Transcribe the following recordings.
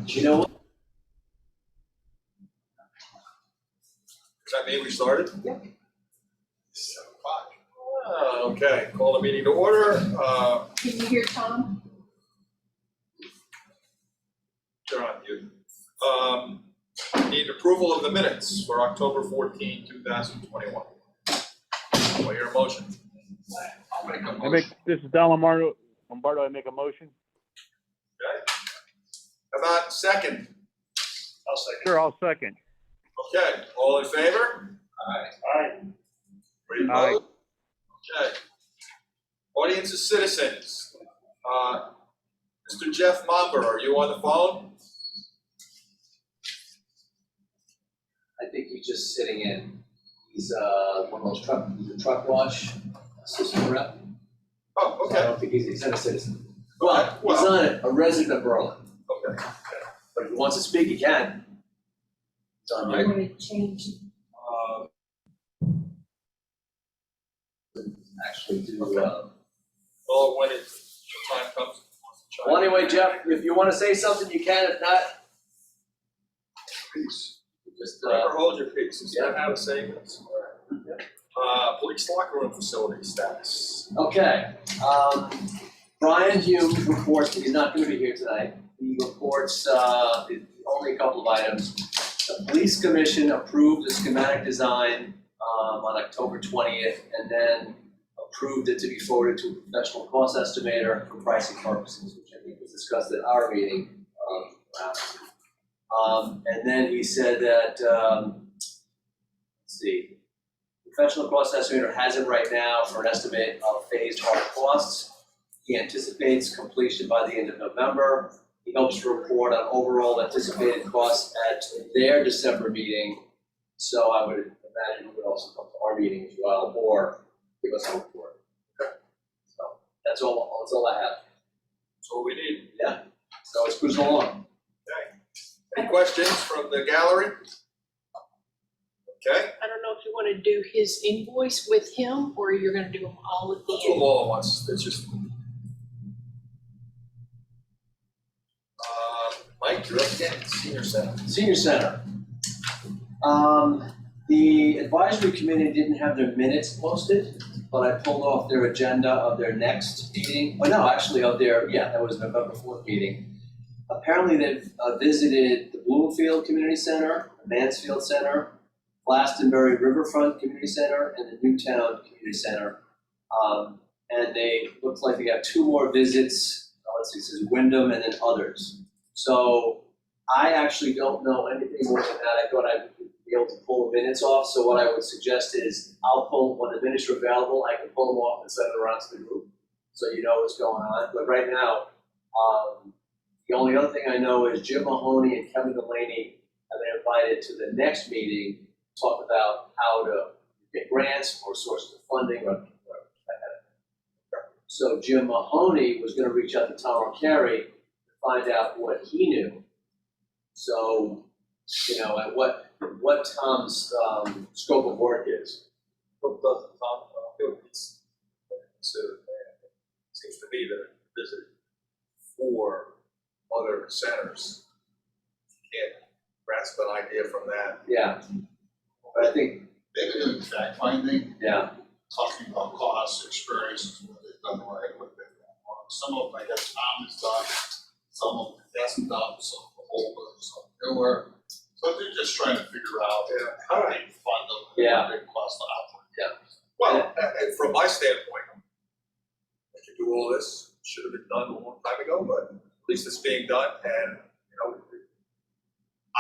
You know what? Does that mean we started? Yep. 7 o'clock. Okay, call the meeting to order. Can you hear Tom? John, you. Need approval of the minutes for October 14, 2021. I'll hear a motion. I'll make a motion. This is Don Lombardo. I make a motion. Okay. How about second? I'll second. Sure, I'll second. Okay, all in favor? Aye. Any Aye. opposed? Okay. Audience of citizens. Mr. Jeff Momber, are you on the phone? I think he's just sitting in. He's one of those he's a truck wash assistant rep. Oh, So I okay. don't think he's not a citizen. Well, Well. he's not a resident of Berlin, Okay. but if he wants to speak, he can. It's on Right. I'm you. gonna change. Actually, Do, Well, when the time comes. well, anyway, Jeff, if you want to say something, you can. If not, Peace. just Forever hold your peace. Is that yeah. how to say this? Police locker room facility status. okay. Brian Hume reports that he's not going to be here tonight. He reports only a couple of items. The police commission approved the schematic design on October 20th, and then approved it to be forwarded to a professional cost estimator for pricing purposes, which I think was discussed at our meeting last. And then he said that, let's see, professional cost estimator has it right now for an estimate of phased hard costs. He anticipates completion by the end of November. He hopes to report on overall anticipated costs at their December meeting. So I would imagine he would also come to our meeting as well, or give us a report. Okay. So that's all I have. That's all we need. Yeah, so it's cruising along. Okay. Any questions from the gallery? Okay. I don't know if you want to do his invoice with him, or you're gonna do them all at Let's the do them end. all at once. It's just. Mike, you're up again, Senior Center. Senior Center. The advisory committee didn't have their minutes posted, but I pulled off their agenda of their next meeting. Oh, no, actually that was November 4th meeting. Apparently they've visited the Bloomfield Community Center, the Mansfield Center, Glastonbury Riverfront Community Center, and the Newtown Community Center. And they looked like they got 2 more visits. Let's see, it says Wyndham and then others. So I actually don't know anything more than that. I thought I'd be able to pull the minutes off. So what I would suggest is I'll pull, when the minutes are available, I can pull them off and send it around to the group so you know what's going on. But right now, the only other thing I know is Jim Mahoney and Kevin Delaney have been invited to the next meeting to talk about how to get grants or sources of funding or so Jim Mahoney was gonna reach out to Tom O'Carey to find out what he knew. So, and what Tom's scope of work is. What doesn't Tom do? It's considered, seems to me that a visit for other centers. You can't grasp an idea from that. Yeah, but I think, They've been doing fact finding, yeah, talking about costs, experiences, what they've done right, what they've done wrong. Some of them I guess Tom has done, some of them he hasn't done, some of them older, some newer. So they're just trying to figure out how they fund them, Yeah. what they cost to operate. Well, and from my standpoint, I could do all this, should have been done a long time ago, but at least it's being done, and,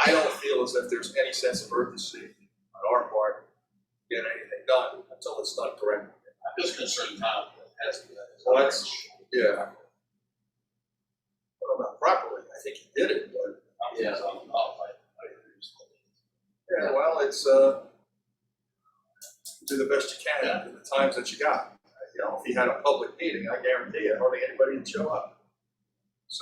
I don't feel as if there's any sense of urgency on our part to get anything done until it's done correctly. I'm just concerned Tom has to do that. Well, that's, yeah. Well, not properly, I think he did it, but, Yeah. yeah, well, it's, do the best you can in the times that you got. If he had a public meeting, I guarantee you, hardly anybody would show up.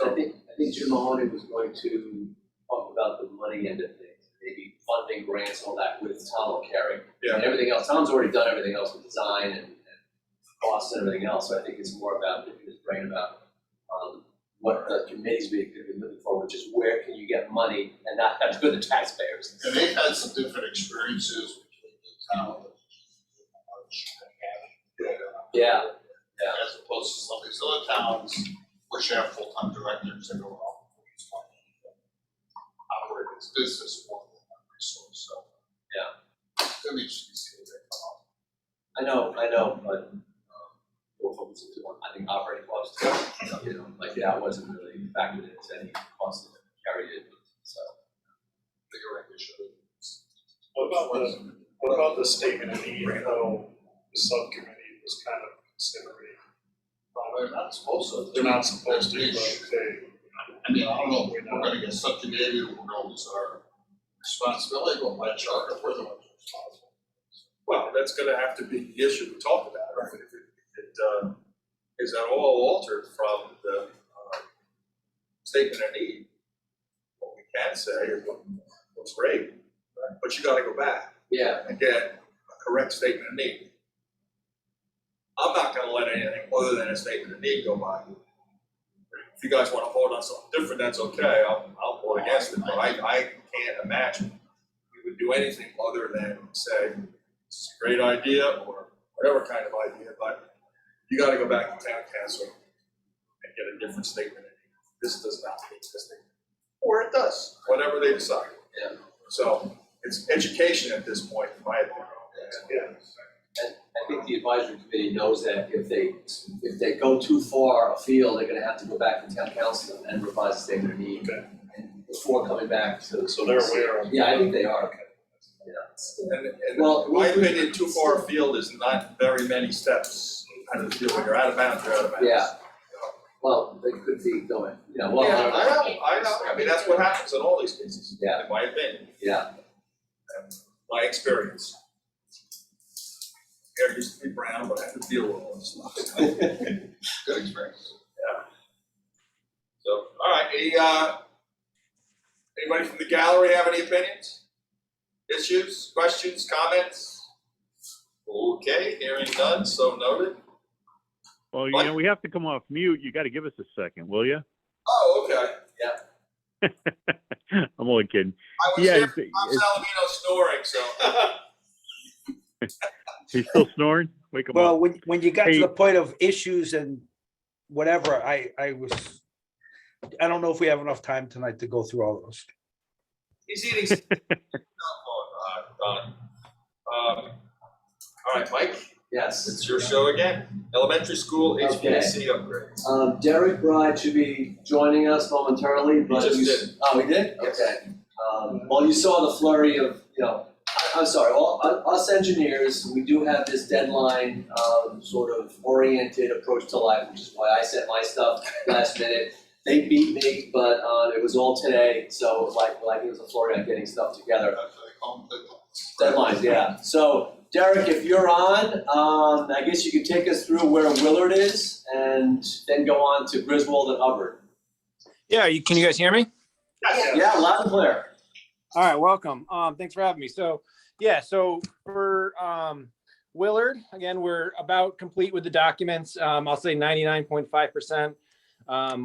I think Jim Mahoney was going to talk about the money end of things, maybe funding grants, all that with Tom O'Carey. Yeah. And everything else, Tom's already done everything else with design and costs and everything else, so I think it's more about picking his brain about what the committee's going to be looking for, which is where can you get get money and not have to go to taxpayers. And they've had some different experiences between the town and Yeah, as opposed to some of these other towns, which have full-time directors that go off. Operate its business more than a resource, so. Yeah. It's gonna be interesting to see what they come up. I know, but, we're focusing too on, I think, operating costs, you know, like that wasn't really factored into any cost to carry it, so. Bigger issue. What about the statement of need, though the subcommittee was kind of considering? They're not supposed to. They're not supposed to, but they. I mean, I don't know, if we're gonna get subcommittee, we're gonna lose our responsibility, but by charter, we're the ones responsible. Well, that's gonna have to be the issue we talk about, right? If it is at all altered from the, statement of need. What we can say is what's great, right? But you gotta go back Yeah, and get a correct statement of need. I'm not gonna let anything other than a statement of need go by. If you guys wanna vote on something different, that's okay, I'll vote against it, but I can't imagine we would do anything other than say, it's a great idea, or whatever kind of idea, but you gotta go back to town council and get a different statement. This does not meet this thing, or it does, whatever they decide. Yeah. So it's education at this point, in my opinion. Yeah. and I think the advisory committee knows that if they go too far afield, they're gonna have to go back to town council and revise the statement of need. Okay. And before coming back to. So they're aware of. Yeah, I think they are. Okay. And Well, in my opinion, too far afield is not very many steps out of the field. When you're out of bounds, you're out of bounds. Yeah. Well, they could be going, you know, well. Yeah, I know, I mean, that's what happens in all these cases. Yeah. In my opinion, Yeah, and my experience. Hair used to be brown, but I had to deal with all this stuff. Good experience. So, all right, anybody from the gallery have any opinions? Issues, questions, comments? Okay, hearing none, so noted. Well, you know, we have to come off mute. You got to give us a second, will you? Oh, okay. I'm only kidding. I was Yeah, here, it's- Tom Salamino snoring, so. He's still snoring? Wake him Well, up. when you got to Hey. the point of issues and whatever, I don't know if we have enough time tonight to go through all those. He's eating. Done. All right, Mike, yes. it's your show again. Elementary school HVAC upgrades. Derek Bride should be joining us momentarily, but just you. did. Oh, he did? Yes. Okay. Well, you saw the flurry of, you know, I'm sorry, us engineers, we do have this deadline, sort of oriented approach to life, which is why I sent my stuff last minute. They beat me, but, it was all today, so like it was a flurry on getting stuff together. That's what they call them, Deadlines, yeah. So Derek, if you're on, I guess you can take us through where Willard is and then go on to Griswold and Hubbard. Yeah, can you guys hear me? Yeah, loud and clear. All right, welcome. Thanks for having me. So for Willard, again, we're about complete with the documents. I'll say 99.5%.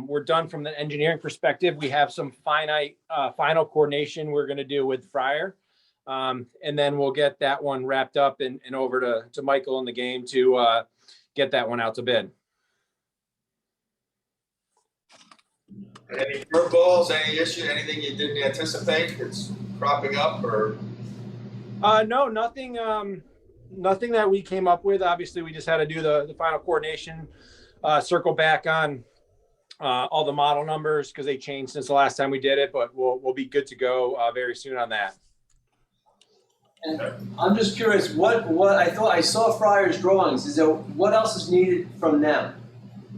We're done from the engineering perspective. We have some final coordination we're going to do with Fryer. And then we'll get that one wrapped up and over to Michael in the game to get that one out to bid. Any curveballs, any issue, anything you didn't anticipate that's cropping up, or? No, nothing that we came up with. Obviously, we just had to do the final coordination, circle back on all the model numbers because they changed since the last time we did it, but we'll be good to go very soon on that. And I'm just curious, what I thought I saw Fryer's drawings. Is there what else is needed from them?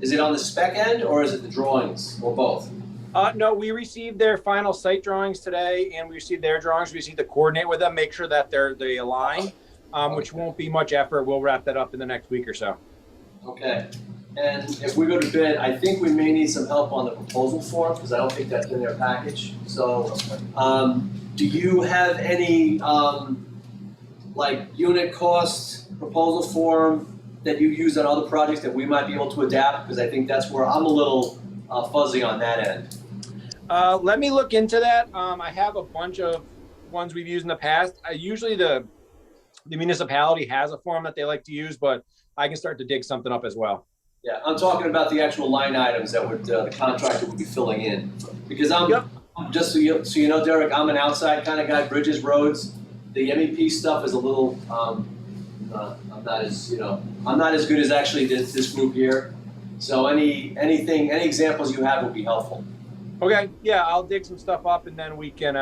Is it on the spec end or is it the drawings or both? No, we received their final site drawings today, and we received their drawings. We just need to coordinate with them, make sure that they align, which won't be much effort. We'll wrap that up in the next week or so. Okay. And if we go to bid, I think we may need some help on the proposal form because I don't think that's in their package. So, do you have any like unit cost proposal form that you use on other projects that we might be able to adapt? Because I think that's where I'm a little fuzzy on that end. Let me look into that. I have a bunch of ones we've used in the past. Usually the municipality has a form that they like to use, but I can start to dig something up as well. Yeah, I'm talking about the actual line items that would, the contractor would be filling in. Because Yep. just so you know, Derek, I'm an outside kind of guy, bridges, roads. The MEP stuff is a little, I'm not as, I'm not as good as actually this group here. So any examples you have will be helpful. Okay, yeah, I'll dig some stuff up and then we can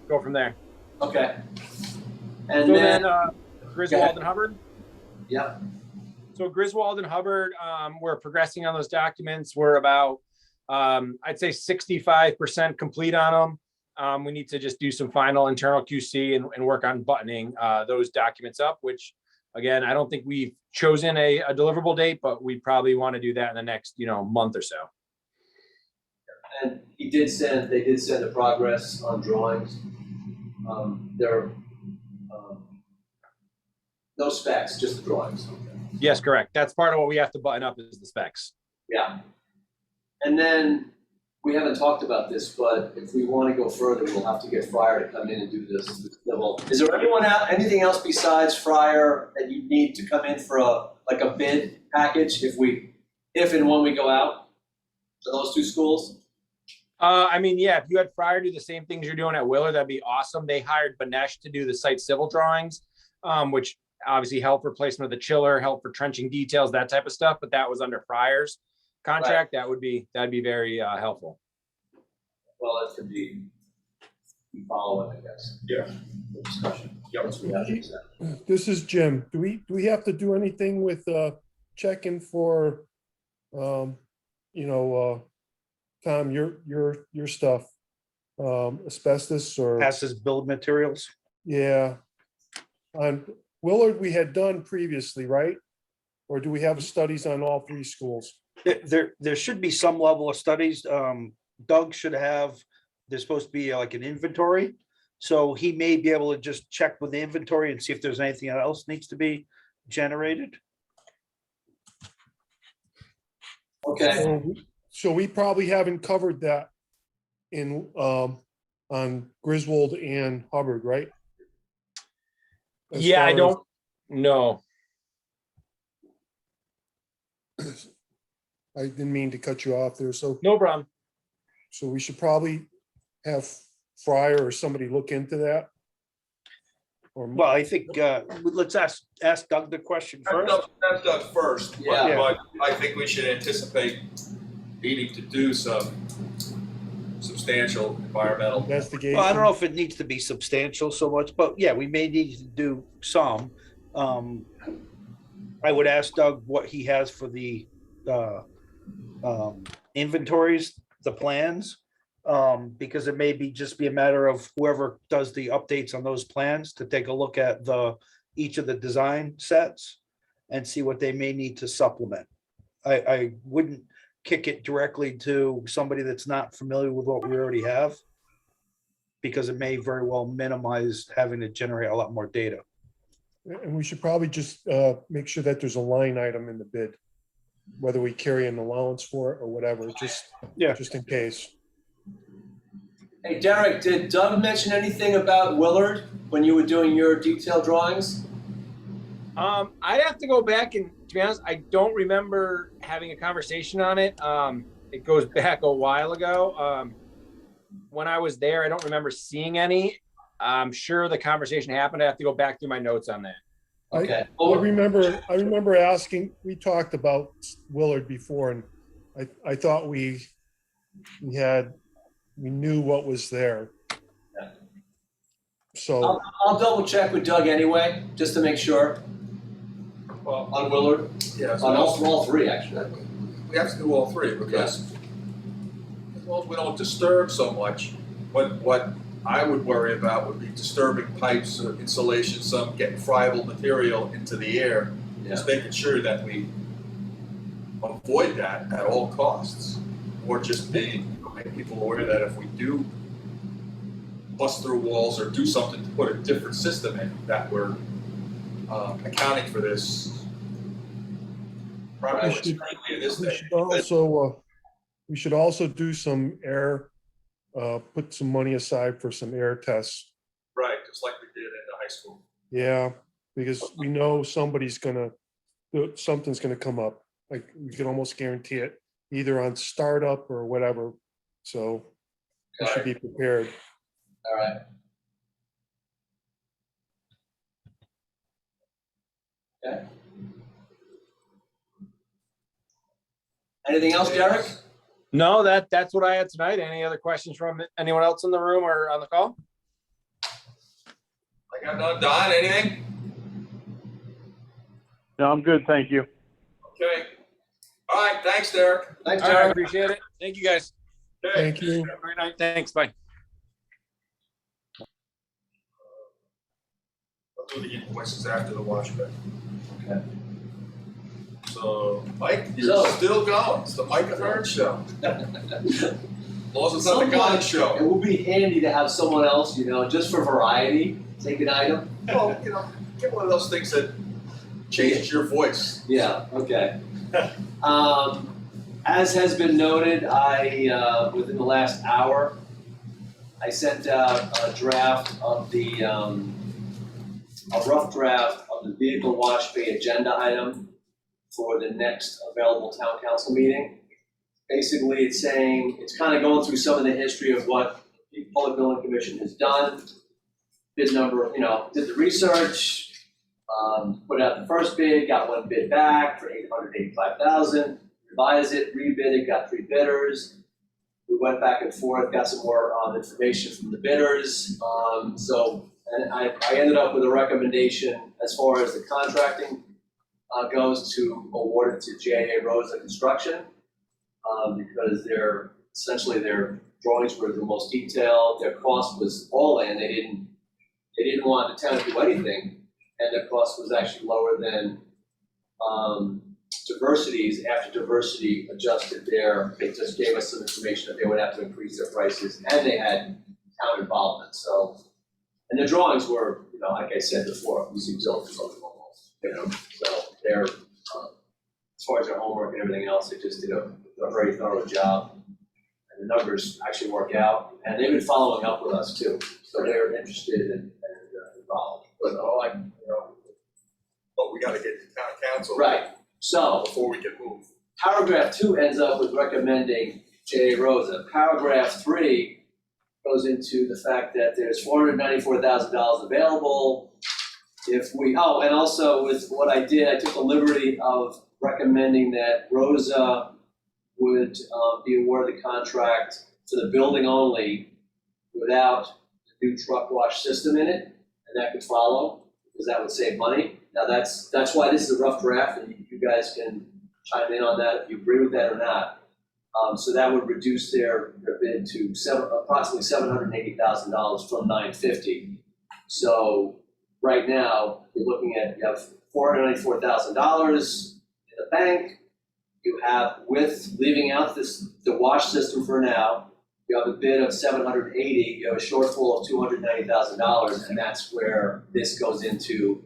go from there. Okay. And So then, then Griswold and Hubbard. yeah, So Griswold and Hubbard, we're progressing on those documents. We're about, I'd say 65% complete on them. We need to just do some final internal QC and work on buttoning those documents up, which again, I don't think we've chosen a deliverable date, but we probably want to do that in the next, month or so. and they did send the progress on drawings. They're, no specs, just the drawings. Okay. Yes, correct. That's part of what we have to button up is the specs. Yeah. And then, we haven't talked about this, but if we want to go further, we'll have to get Fryer to come in and do this. Is there anything else besides Fryer that you need to come in for a bid package if and when we go out to those two schools? Yeah, if you had Fryer do the same things you're doing at Willard, that'd be awesome. They hired Banesh to do the site civil drawings, which obviously help replacement of the chiller, help for trenching details, that type of stuff, but that was under Fryer's contract. That'd be very helpful. Well, that could be following, I guess. Yeah. The discussion. Once we have these out. This is Jim. Do we have to do anything with checking for Tom, your stuff, asbestos or Passes bill of materials. yeah. On Willard, we had done previously, right? Or do we have studies on all three schools? There should be some level of studies. Doug should have, there's supposed to be like an inventory. So he may be able to just check with the inventory and see if there's anything else needs to be generated. Okay, So we probably haven't covered that in on Griswold and Hubbard, right? As Yeah, I far don't know. as- I didn't mean to cut you off there. So No problem. we should probably have Fryer or somebody look into that. Or Well, I think, let's ask Doug the question first. That's Doug first, Yeah. but I think we should anticipate needing to do some substantial environmental. investigation. Well, I don't know if it needs to be substantial so much, but yeah, we may need to do some. I would ask Doug what he has for the inventories, the plans, because it may just be a matter of whoever does the updates on those plans to take a look at each of the design sets and see what they may need to supplement. I wouldn't kick it directly to somebody that's not familiar with what we already have, because it may very well minimize having to generate a lot more data. And we should probably just make sure that there's a line item in the bid, whether we carry an allowance for it or whatever, just in case. hey Derek, did Doug mention anything about Willard when you were doing your detailed drawings? I'd have to go back and, to be honest, I don't remember having a conversation on it. It goes back a while ago. When I was there, I don't remember seeing any. I'm sure the conversation happened. I have to go back through my notes on that. Okay. I remember asking, we talked about Willard before, and I thought we knew what was there. Yeah. So, I'll double check with Doug anyway, just to make sure, Well, on Willard, yeah, on all three, actually. we have to do all three because as long as we don't disturb so much, what I would worry about would be disturbing pipes or insulation, some getting friable material into the air. Yeah. Just making sure that we avoid that at all costs, or just make people aware that if we do bust through walls or do something to put a different system in, that we're accounting for this. Probably what's currently in this we day. should also do some air put some money aside for some air tests. Right, just like we did in the high school. Yeah, because we know something's gonna come up. Like, we can almost guarantee it, either on startup or whatever. So we should be prepared. All right. Okay. Anything else, Derek? No, that's what I had tonight. Any other questions from anyone else in the room or on the call? I got none. Don, anything? No, I'm good, thank you. Okay. All right, thanks, Derek. Thanks, All right, Derek. appreciate it. Thank you, guys. Okay. Thank you. Have a great night. Thanks, bye. I'll do the invoices after the wash bay. Okay. So, Mike, you're still going. It's the Mike Ahern Show. Laws it's not the God It Show. would be handy to have someone else, just for variety, take an item. Well, get one of those things that changes your voice. Yeah, okay. As has been noted, within the last hour, I sent out a draft of a rough draft of the vehicle wash bay agenda item for the next available town council meeting. Basically, it's kind of going through some of the history of what the Public Building Commission has done. Bid number, did the research, put out the first bid, got one bid back for $885,000, revised it, rebid it, got 3 bidders. We went back and forth, got some more information from the bidders. And I ended up with a recommendation as far as the contracting goes to award it to J.A. Rosa Construction, because their drawings were the most detailed, their cost was all in, they didn't want the town to do anything, and their cost was actually lower than Diversity's. After Diversity adjusted they just gave us some information that they would have to increase their prices, and they had town involvement, so. And the drawings were, like I said before, using Zilch almost, so they're, as far as their homework and everything else, they just did a very thorough job. And the numbers actually work out, and they've been following up with us too, so they're interested and involved. But but we gotta get to town council. Right, so Before we can move. paragraph 2 ends up with recommending J.A. Rosa. Paragraph 3 goes into the fact that there's $494,000 available. And also with what I did, I took the liberty of recommending that Rosa would be awarded the contract for the building only without the new truck wash system in it, and that could follow, because that would save money. Now that's why this is a rough draft, and you guys can chime in on that if you agree with that or not. So that would reduce their bid to approximately $780,000 from $950. So right now, you're looking at, you have $494,000 in the bank. You have, with leaving out the wash system for now, you have a bid of $780,000, you have a shortfall of $290,000, and that's where this goes into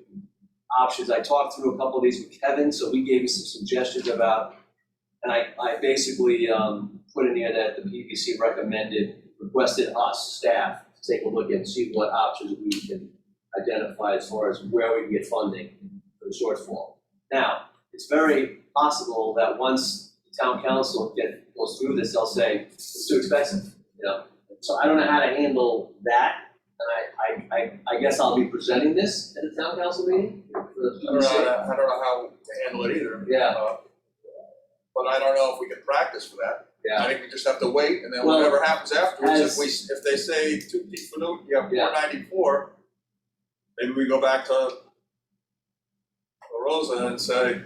options. I talked through a couple of these with Kevin, so he gave me some suggestions about. And I basically put in here that the PBC requested us, staff, to take a look and see what options we can identify as far as where we can get funding for the shortfall. Now, it's very possible that once the town council goes through this, they'll say, it's too expensive, So I don't know how to handle that, and I guess I'll be presenting this at the town council meeting. I don't know how to handle it either. Yeah. But I don't know if we can practice for that. Yeah. I think we just have to wait, and then Well, whatever happens afterwards, as- if they say 2 feet for new, you have Yeah. 494, maybe we go back to Rosa and say,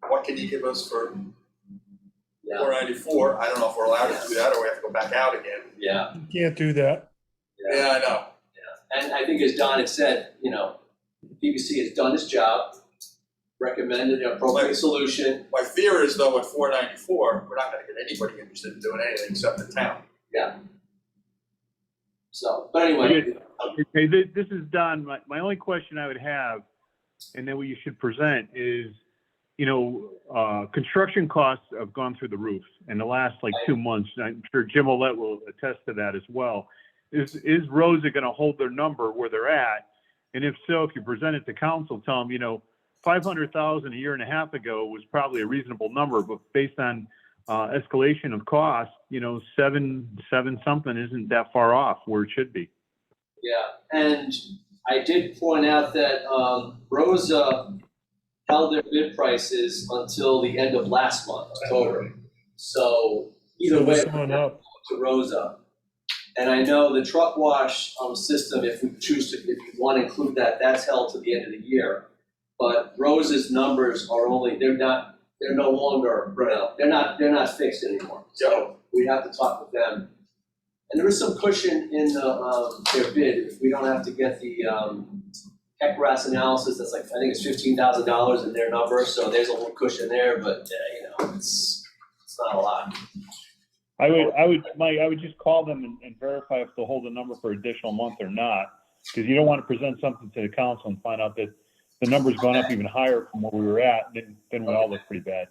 what can you give us for Yeah, 494? I don't know if we're allowed to do that, or we have to go back out again. yeah. You can't do that. Yeah, I know. And I think as Don had said, PBC has done its job, recommended an appropriate solution. My fear is though at 494, we're not gonna get anybody interested in doing anything except the town. So, but anyway, Okay, this is Don. My only question I would have, and then what you should present is, construction costs have gone through the roof in the last like 2 months. I'm sure Jim Olet will attest to that as well. Is Rosa going to hold their number where they're at? And if so, if you present it to council, tell them, 500,000 a year and a half ago was probably a reasonable number, but based on escalation of cost, seven something isn't that far off where it should be. Yeah, and I did point out that Rosa held their bid prices until the end of last month, October. So either So way, it's gone up. to Rosa. And I know the truck wash system, if we choose to, if you want to include that, that's held to the end of the year. But Rosa's numbers are they're no longer, they're not fixed anymore. So we have to talk with them. And there is some cushion in their bid. If we don't have to get the HECRAS analysis, that's like, I think it's $15,000 in their number. So there's a little cushion there, but it's not a lot. I would just call them and verify if they'll hold the number for additional month or not, because you don't want to present something to the council and find out that the number's gone up even higher from where we were at, then we all look pretty bad.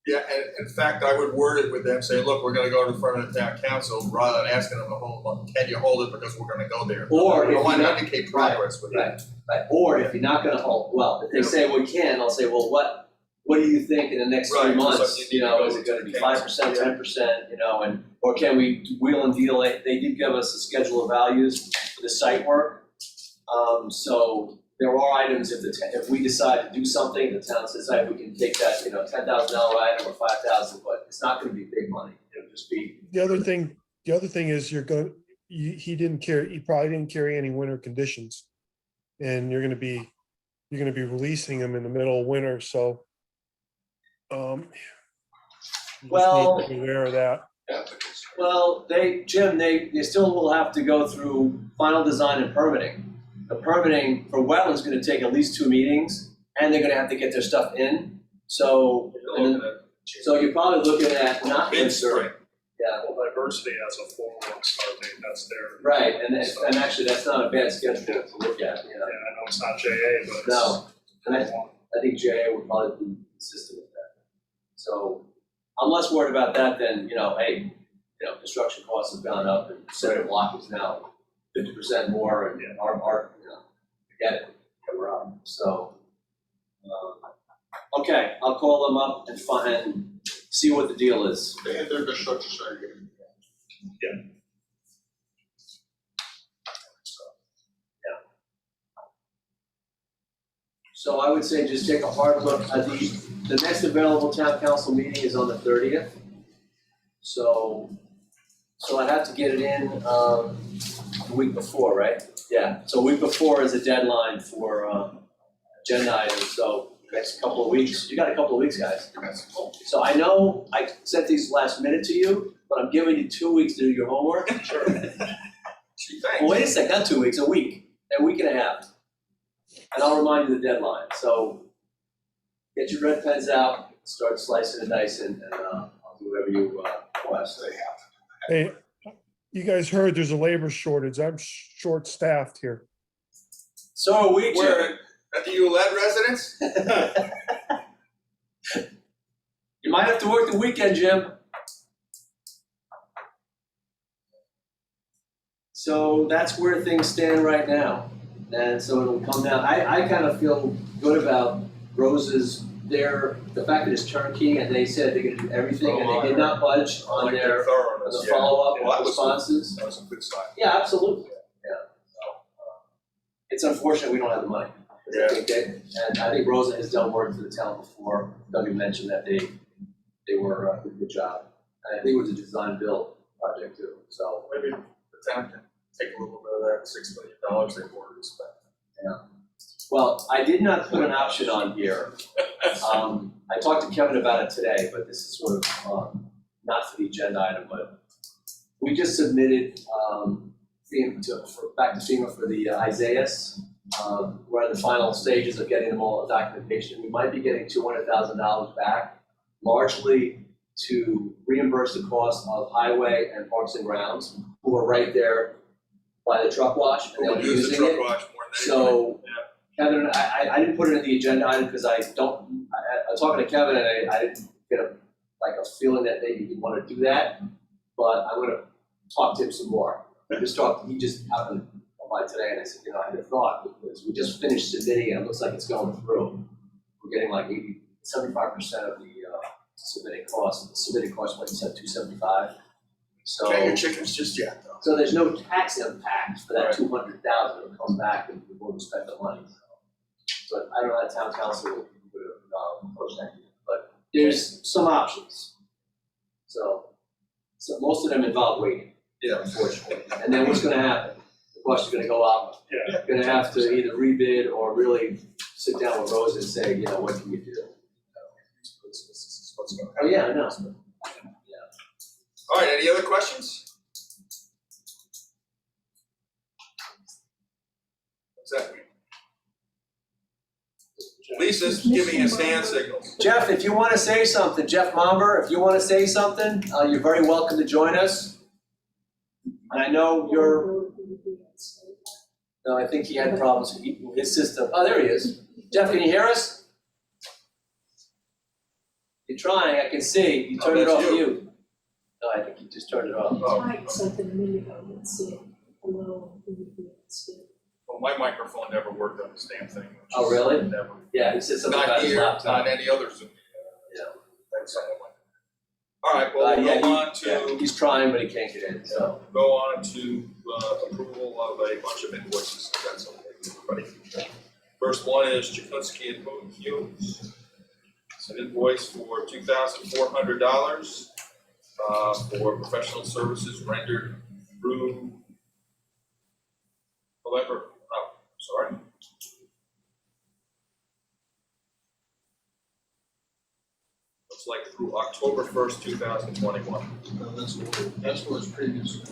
Yeah, and in fact, I would word it with them, say, look, we're gonna go to the front of the town council, rather than asking them to hold, can you hold it because we're gonna go there? Or We if want you to not- indicate progress with that. Right. Or if you're not gonna hold, well, if they say we can, I'll say, well, what do you think in the next 3 Right, months? so you need to go Is it gonna be to 5%, 10%, or can we wheel and deal it? They did give us a schedule of values for the site work. So there are items, if we decide to do something, the town says, hey, we can take that, $10,000 item or $5,000, but it's not gonna be big money. It'll just be, The other thing is he probably didn't carry any winter conditions. And you're gonna be releasing them in the middle of winter, so. You just Well- need to be aware of that. well, Jim, they still will have to go through final design and permitting. The permitting for wetlands is gonna take at least 2 meetings, and they're gonna have to get their stuff in. So, you're probably looking at not Mid-spring. Yeah, Well, diversity has a 4-1 start date, that's their. right, and actually, that's not a bad schedule to look at, Yeah, I know it's not JA, but it's. No, and I 4-1. think JA would probably be consistent with that. So, I'm less worried about that than, hey, construction costs have gone up, and center block is now 50% more, and our forget it, we're up, so. Okay, I'll call them up and see what the deal is. They had their construction started getting. So I would say just take a hard look at the next available town council meeting is on the 30th. So I'd have to get it in, the week before, right? Yeah, so a week before is a deadline for, agenda items, so next couple of weeks, you got a couple of weeks, guys. So I know I sent these last minute to you, but I'm giving you 2 weeks to do your homework. Sure. Gee, thanks. Well, wait a sec, not 2 weeks, a week and a half. And I'll remind you the deadline, so get your red pens out, start slicing and dicing, and I'll do whatever you request. Hey, you guys heard there's a labor shortage. I'm short-staffed here. So are we, Jim. Where, at the ULED residence? You might have to work the weekend, Jim. So that's where things stand right now. And so it'll come down, I kind of feel good about Rose's, the fact that it's turnkey and they said they're gonna do everything and they did not budge I on like their, thoroughness, on the yeah. follow-up Yeah, that was good. responses. That was a good sign. Yeah, absolutely, yeah. So, it's unfortunate we don't have the money. Yeah. And I think Rosa has done work for the town before. Doug mentioned that they were did a good job. And I think it was a design build project too, so. Maybe the town can take a little bit of that $6 million they've already spent. Well, I did not put an option on here. I talked to Kevin about it today, but this is sort of not for the agenda item, but we just submitted back to FEMA for the Isaiahs. We're in the final stages of getting them all documentation. We might be getting $200,000 back, largely to reimburse the cost of highway and parks and grounds, who are right there by the truck wash, and they'll be We'll use the using truck it. wash more than anybody. So, Kevin, I didn't put it in the agenda item because I don't, talking to Kevin, and I didn't get a feeling that maybe he'd want to do that, but I'm gonna talk to him some more. He just happened to come by today, and I said, I had a thought, because we just finished submitting, and it looks like it's going through. We're getting like 75% of the submitting cost. The submitting cost, like you said, $275. So. Can't get chickens just yet, though. So there's no tax impact for that Right. 200,000, it'll come back and we won't spend the money, so. But I don't know, that town council would approach that, but there's some options. So most of them involve waiting, Yeah. unfortunately, and then what's gonna happen? The costs are gonna go up, Yeah. you're gonna have to either rebid or really sit down with Rose and say, what can you do? This is what's going to Oh, happen. yeah, I know. All right, any other questions? What's that mean? Lisa's giving us hand signals. Jeff, if you wanna say something, Jeff Momber, if you wanna say something, you're very welcome to join us. And I know no, I think he had problems with his system. Oh, there he is. Jeff, can you hear us? You're trying, I can see. You turned it that's off you. mute. No, I think you just turned it off. Oh, Typed something a minute ago and said, hello, well, my microphone never worked on this damn thing. which Oh, is really? Never. Yeah, he said something Not about his here, laptop. not any other Zoom. Yeah. That's something like that. All right, well, Yeah, we'll go on to. he's trying, but he can't get in, so. Go on to approval of a bunch of invoices, if that's okay with everybody. First one is Jakunsky and Humes. It's an invoice for $2,400 for professional services rendered through November, sorry. Looks like through October 1st, 2021. No, that's what his previous was.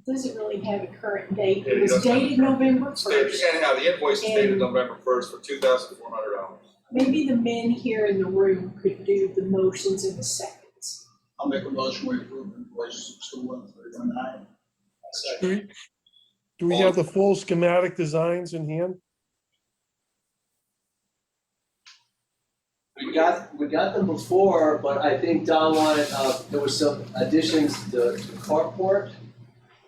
doesn't really have a current date. Yeah, It it was doesn't have a dated November Stated, 1st. anyhow, the invoice is dated And- November 1st for $2,400. Maybe the men here in the room could do the motions in the seconds. I'll make a motion we approve invoice 21319. Do we have the full schematic designs in hand? We got them before, but I think Don wanted, there was some additions to carport,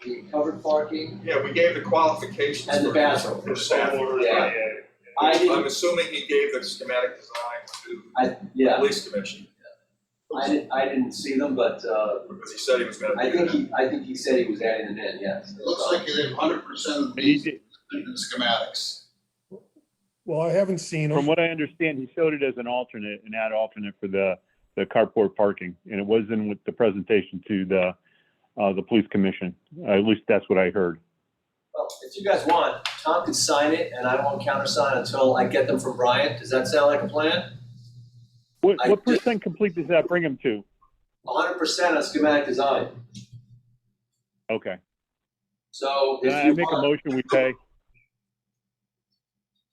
the covered parking, Yeah, we gave the qualifications. and the for- bathroom. For staff. Yeah. I I'm didn't, assuming he gave the schematic design to the yeah, police commission, I didn't see them, but, because he said he was gonna I do think that. I think he said he was adding them in, yes. It looks like you did 100% of He these did- in the schematics. Well, I haven't seen From them. what I understand, he showed it as an alternate, an ad alternate for the carport parking, and it was in with the presentation to the police commission. At least that's what I heard. Well, if you guys want, Tom could sign it, and I won't countersign until I get them from Brian. Does that sound like a plan? What I what did- percent complete does that bring him to? 100% on schematic design. Okay. So Then if I you make a want, motion, we pay.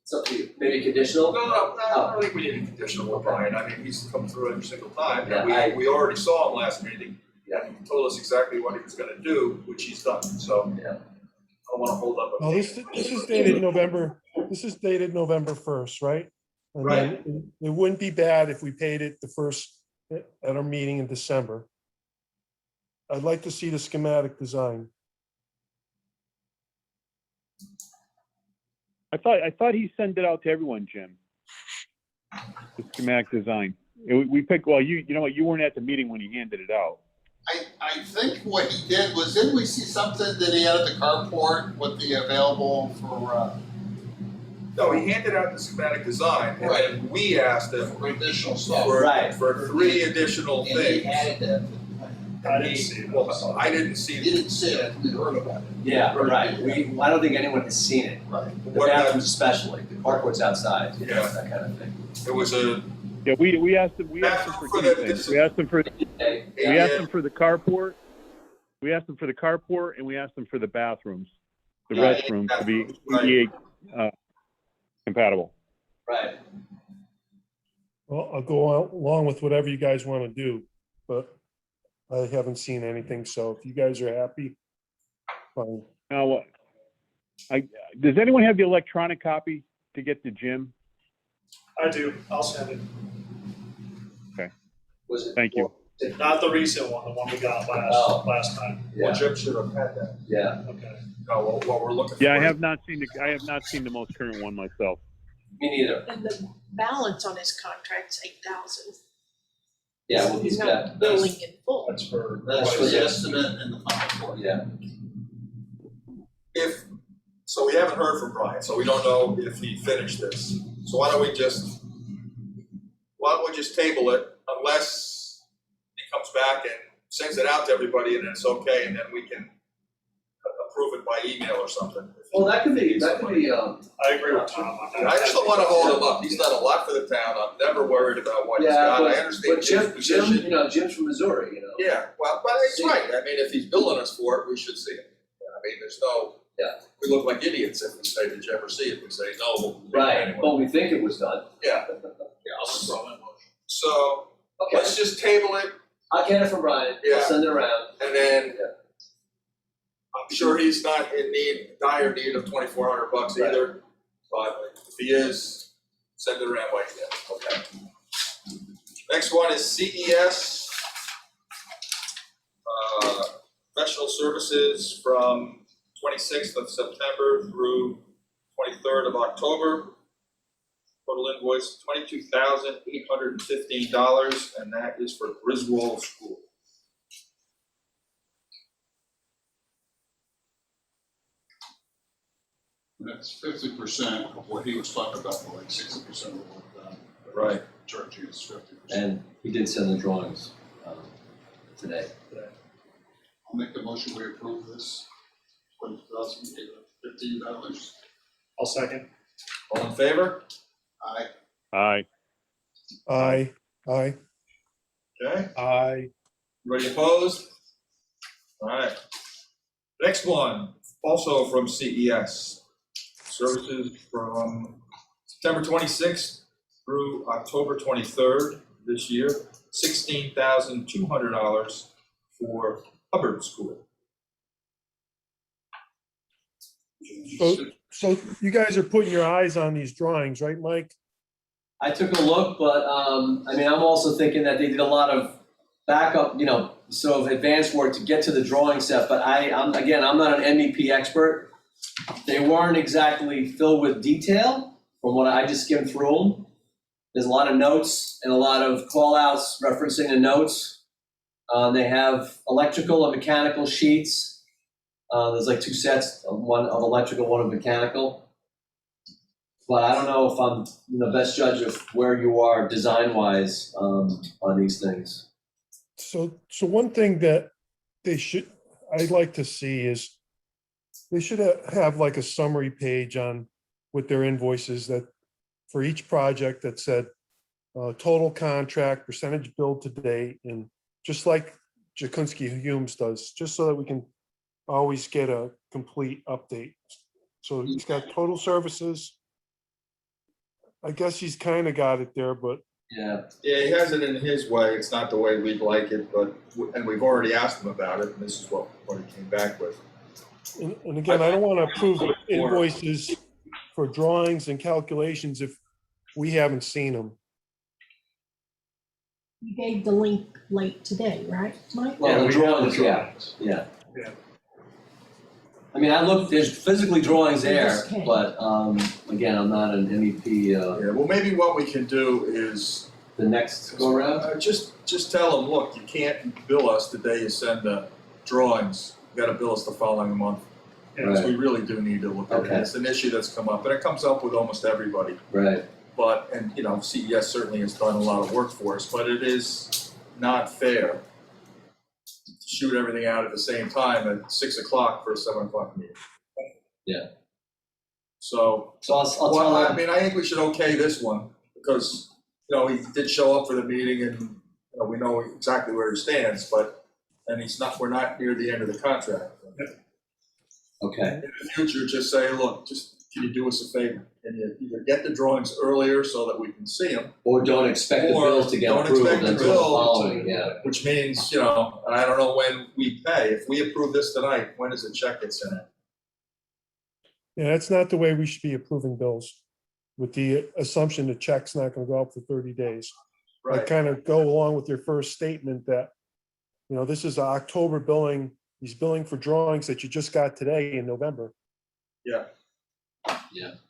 it's up to you. Maybe conditional? No, I don't think we need a conditional with Brian, I mean, he's come through every single time, and Yeah, we already saw him last meeting. Yeah. And he told us exactly what he was gonna do, which he's done, so. Yeah. I don't wanna hold up. a- Well, this is dated November 1st, right? And then it wouldn't be bad if we paid it the first at our meeting in December. I'd like to see the schematic design. I thought he sent it out to everyone, Jim. The schematic design. We picked, well, you know what, you weren't at the meeting when he handed it out. I think what he did was, didn't we see something that he had at the carport with the available for, No, he handed out the schematic design, and then we asked him for additional stuff? Right. for 3 additional And he things. added that. I didn't see it. Well, I didn't see. He didn't see it, we heard about it. Yeah, right. I don't think anyone has seen it. Right. The What- bathrooms especially, the carport's outside, Yeah. that kind of thing. It was a Yeah, we asked him for Bathroom for two the- things. We asked him for Okay. We asked them for the carport. We asked them for the carport, and we asked them for the bathrooms, the Yeah, restrooms to be right. ADA compatible. Right. Well, I'll go along with whatever you guys want to do, but I haven't seen anything, so if you guys are happy, fine. Now, Does anyone have the electronic copy to get to Jim? I do, I'll send it. Was it? Thank you. Not the recent one, the one we got Oh. last time. Yeah, Well, Jim should have had that. yeah. Okay. No, what we're looking for. Yeah, I have not seen the most current one myself. Me neither. And the balance on his contract's 8,000. Yeah, well, he's He's got, not billing in full. That's for. That's for Yeah. the estimate and the final report. yeah. So we haven't heard from Brian, so we don't know if he finished this. So why don't we just table it unless he comes back and sends it out to everybody and it's okay, and then we can approve it by email or something. Well, that could be, I agree with Tom on that. I just don't wanna hold him up. He's done a lot for the town. I'm never worried about what he's got. I understand But Jim's Jim, position. you know, Jim's from Missouri, you know. Yeah, well, but it's right. I mean, if he's billing us for it, we should see it. I mean, there's no. Yeah. We look like idiots if we say, did you ever see it? We say, no, we'll do it Right, anyway. but we think it was done. Yeah, Yeah, I'll withdraw my motion. so Okay, let's just table it I'll get it from Brian, I'll Yeah. send it around. and then Yeah. I'm sure he's not in dire need of $2,400 either. But if he is, send it around like that, okay? Next one is CES. Professional services from 26th of September through 23rd of October. Total invoice $22,815, and that is for Griswold School. That's 50% of what he was talking about, like 60% of what Right. charging is 50%. And he did send the drawings, today. I'll make the motion, we approve this, $20,815. I'll second. All in favor? Aye. Aye. Aye, aye. Okay. I, Everybody opposed? All right. Next one, also from CES. Services from September 26th through October 23rd this year, $16,200 for Hubbard School. So you guys are putting your eyes on these drawings, right, Mike? I took a look, but, I mean, I'm also thinking that they did a lot of backup, you know, sort of advanced work to get to the drawing set, but I'm not an MEP expert. They weren't exactly filled with detail from what I just skimmed through them. There's a lot of notes and a lot of call outs referencing the notes. They have electrical and mechanical sheets. There's like two sets, one of electrical, one of mechanical. But I don't know if I'm the best judge of where you are design-wise on these things. So one thing that I'd like to see is they should have like a summary page on with their invoices that for each project that said total contract, percentage billed to date, and just like Jakunski Humes does, just so that we can always get a complete update. So he's got total services. I guess he's kind of got it there, but Yeah, Yeah, he has it in his way. It's not the way we'd like it, but, and we've already asked him about it, and this is what he came back with. and again, I don't want to approve invoices for drawings and calculations if we haven't seen them. You gave the link late today, right, Mike? well, the we have drawings, the yeah, drawings. yeah. Yeah. I mean, I looked, there's physically drawings They there, just came. but, again, I'm not an MEP, Yeah, well, maybe what we can do is the next go around. just tell them, look, you can't bill us the day you send the drawings. You gotta bill us the following month. Because we really do need to look at it. Okay. It's an issue that's come up, and it comes up with almost everybody. Right, But, and, you know, CES certainly has done a lot of work for us, but it is not fair to shoot everything out at the same time at 6 o'clock for a 7 o'clock meeting. Yeah. So, so I'll tell well, I them, mean, I think we should okay this one, because, you know, he did show up for the meeting and, you know, we know exactly where he stands, but, and we're not near the end of the contract. okay, In the future, just say, look, can you do us a favor? Can you either get the drawings earlier so that we can see them, or don't expect the Or bills to get don't approved expect the until the bill following, yeah. which means, you know, I don't know when we pay. If we approve this tonight, when does the check get sent out? Yeah, that's not the way we should be approving bills, with the assumption the check's not gonna go out for 30 days. I Right. kind of go along with your first statement that, this is October billing, he's billing for drawings that you just got today in November. Yeah,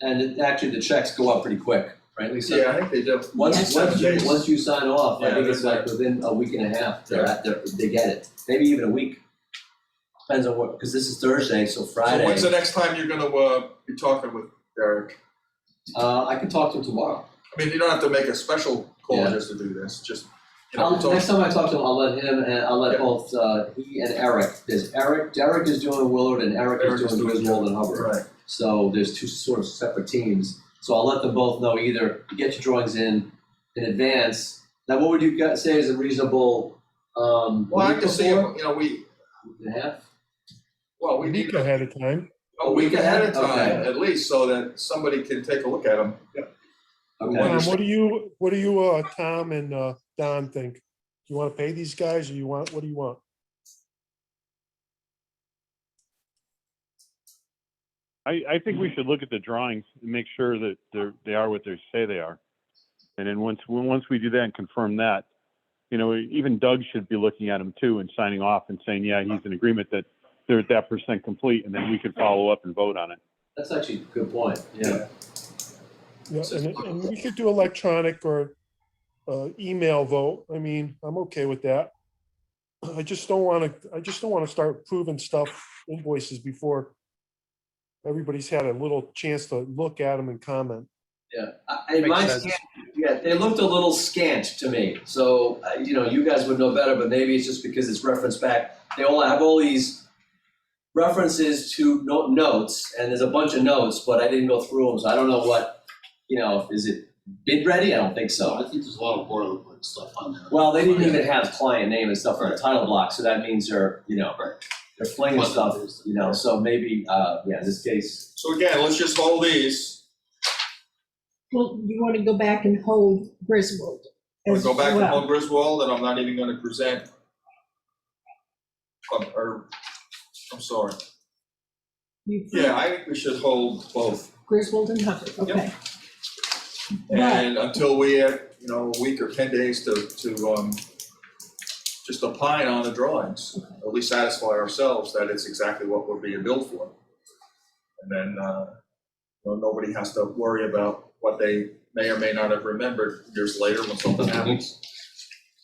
And actually, the checks go up pretty quick, right, Lisa? yeah, I think they do. Once, Yes. once you sign off, I Yeah, think it's they're like within a week and a half, they get it, maybe even a week. Depends on what, because this is Thursday, so So Friday, when's the next time you're gonna, be talking with Derek? I can talk to him tomorrow. I mean, you don't have to make a special call Yeah. just to do this, just, Next time I talk to him, I'll let him, and I'll let Yeah. both, he and Eric, Derek is doing Willard and Eric Eric is is doing doing- Griswold and Hubbard. Right. So there's two sort of separate teams, so I'll let them both know either you get your drawings in advance. Now, what would you guys say is a reasonable, Well, I week can see, before? we, Week and a half? well, A we need week ahead of time. a week ahead of Okay. time, at least, so that somebody can take a look at them. Okay. Wonderful. What do you, Tom and Don think? You want to pay these guys or what do you want? I think we should look at the drawings and make sure that they are what they say they are. And then once we do that and confirm that, even Doug should be looking at them too and signing off and saying, yeah, he's in agreement that they're at that % complete, and then we could follow up and vote on it. That's actually a good point, yeah. Yeah, and we could do electronic or email vote. I mean, I'm okay with that. I just don't want to start approving invoices before everybody's had a little chance to look at them and comment. Yeah, Makes mine sense. they looked a little scant to me, so, you guys would know better, but maybe it's just because it's referenced back. They all have all these references to notes, and there's a bunch of notes, but I didn't go through them, so I don't know what, is it bid ready? I don't think So I so. think there's a lot of boilerplate stuff on there. Well, they didn't even have client name and stuff on the title block, so that means they're, they're flinging stuff, so maybe, in this case, So again, let's just hold these, Well, you want to go back and hold Griswold we as go back to well. Paul Griswold, and I'm not even gonna present. I'm sorry, yeah, I think we should hold both, Griswold and Hubbard, okay. and until we have, a week or 10 days to just opine on the drawings, at least satisfy ourselves that it's exactly what we're being billed for. And then, nobody has to worry about what they may or may not have remembered years later when something happens.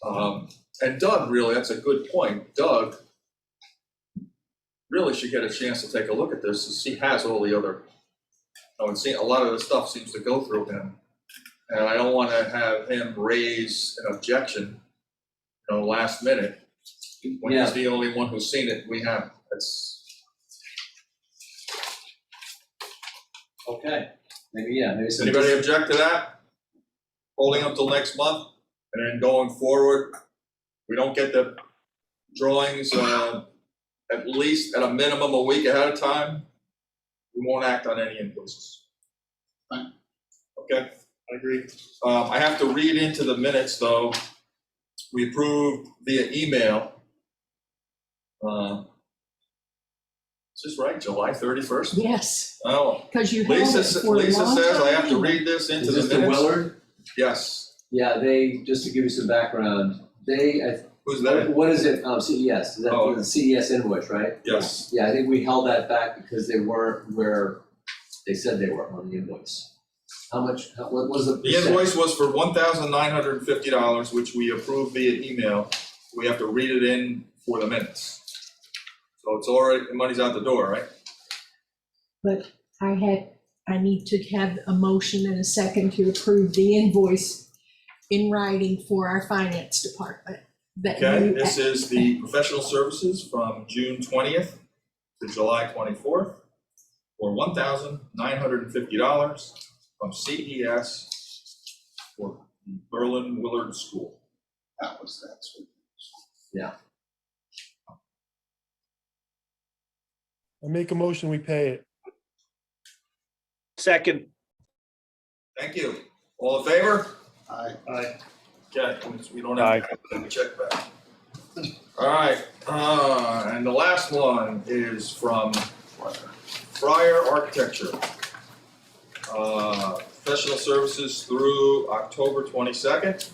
And Doug, really, that's a good point. Doug really should get a chance to take a look at this, since he has all the other, and see, a lot of the stuff seems to go through him. And I don't want to have him raise an objection, last minute, when Yeah. he's the only one who's seen it. We have, okay, maybe some. anybody object to that? Holding up till next month, and then going forward, we don't get the drawings, at least at a minimum a week ahead of time, we won't act on any invoices. Fine. Okay, I agree. I have to read into the minutes, though. We approved via email. Is this right, July 31st? Yes, Oh, because you held Lisa, it for a Lisa long says I have to time. read this into Is the this the minutes. Willard? Yes, Yeah, just to give you some background, who's that? what is it, CES, is that Oh. the CES invoice, right? Yes, Yeah, I think we held that back because they weren't where they said they were on the invoice. What was the the percent? invoice was for $1,950, which we approved via email. We have to read it in for the minutes. So it's already, the money's out the door, right? But I need to have a motion and a second to approve the invoice in writing for our finance department. That Okay, you- this is the professional services from June 20th to July 24th for $1,950 from CES for the Berlin Willard School. That was that. So I make a motion, we pay it. Second, Thank you. All in favor? I, Okay, we don't have to check back. All right, and the last one is from Fryer Architecture. Professional services through October 22nd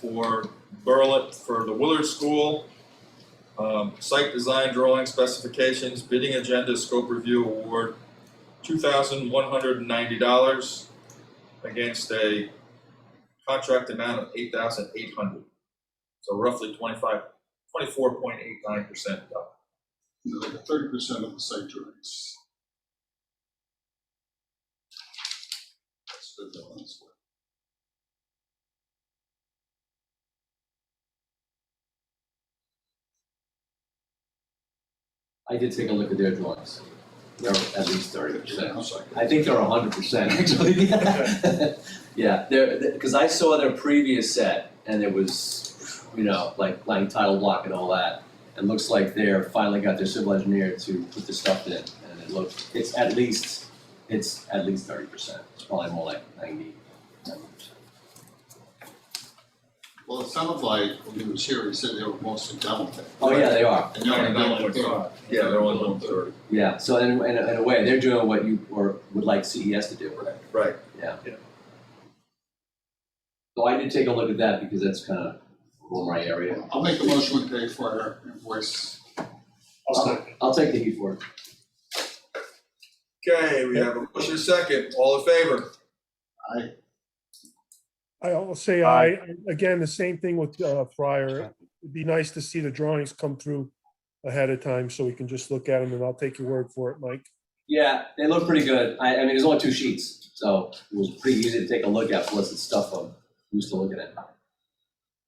for Berlin, for the Willard School. Site design, drawing specifications, bidding agenda, scope review award, $2,190 against a contract amount of $8,800. So roughly 24.89%. Like 30% of the site drawings. That's good, though, that's good. I did take a look at their drawings. They're at least 30%. I'm sorry. I think they're 100% actually. Yeah, because I saw their previous set and it was, you know, like title block and all that. It looks like they're finally got their civil engineer to put the stuff in, and it's at least 30%. It's probably more like 90%. Well, it sounded like when he was here, he said they were mostly done with it. Oh, yeah, they are. And they're only doing like 99.5. Yeah, they're only doing 30. Yeah, so in a way, they're doing what you would like CES to do. Right. Yeah. Yeah. So I did take a look at that because that's kind of more my area. I'll make the motion with pay for our invoice. I'll second. I'll take the heat for it. Okay, we have a motion second. All in favor? I'll say Aye. aye. Again, the same thing with Fryer. It'd be nice to see the drawings come through ahead of time so we can just look at them, and I'll take your word for it, Mike. Yeah, they look pretty good. I mean, there's only 2 sheets, so it was pretty easy to take a look at, plus it's stuff I'm used to looking at.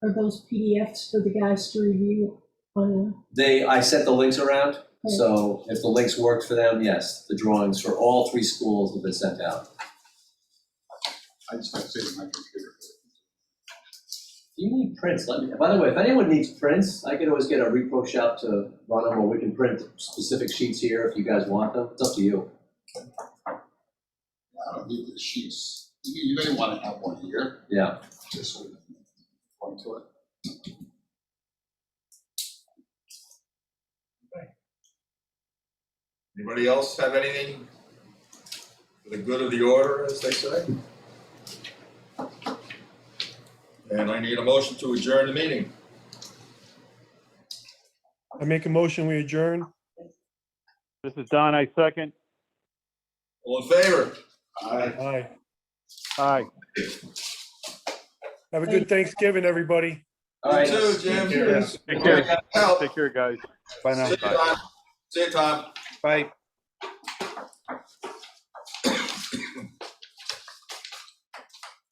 Are those PDFs for the guys to review? I sent the links around, so if the links worked for them, yes, the drawings for all 3 schools have been sent out. I just have to save my computer. If you need prints, let me, by the way, if anyone needs prints, I could always get a repro shop to run them, or we can print specific sheets here if you guys want them. It's up to you. I don't need the sheets. You may want to have one here, Yeah. just so we can point to it. Anybody else have anything for the good of the order, as they say? And I need a motion to adjourn the meeting. I make a motion, we adjourn. This is Don, I second. All in favor? Aye. Aye. Have a good Thanksgiving, everybody. All right. You too, Jim. Cheers. Take care. Help. Take care, guys. Bye now. See you, Tom. See you, Tom. Bye.